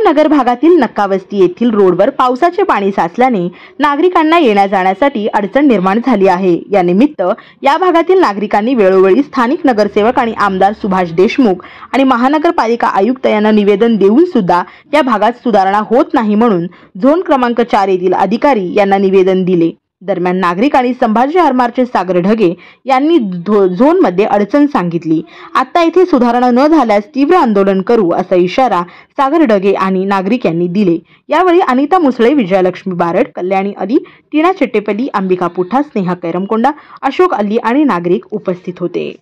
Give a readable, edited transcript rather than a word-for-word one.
नगर भागातील नक्कावस्ती येथील रोडवर पावसाचे पाणी साचल्याने नागरिकांना येण्या जाण्यासाठी अडचण निर्माण झाली आहे। या निमित्त या भागातील नागरिकांनी वेळोवेळी स्थानिक नगरसेवक आणि आमदार सुभाष देशमुख आणि महानगरपालिका आयुक्त यांना निवेदन देऊन सुद्धा या भागात सुधारणा होत नाही म्हणून झोन क्रमांक 4 येथील अधिकारी यांना निवेदन दिले। दरम्यान नागरिकांनी संभाजी आरमारचे सागर ढगे यांनी झोन मध्ये अडचण सांगितली। आता येथे सुधारणा न झाल्यास तीव्र आंदोलन करू असा इशारा सागर ढगे आणि नागरिक यांनी दिले। यावेळी अनिता मुसळे, विजयलक्ष्मी बारड, कल्याणी अली, टीना चट्टेपल्ली, अंबिका पुठा, स्नेहा कैरमकोंडा, अशोक अल्ली आणि नागरिक उपस्थित होते।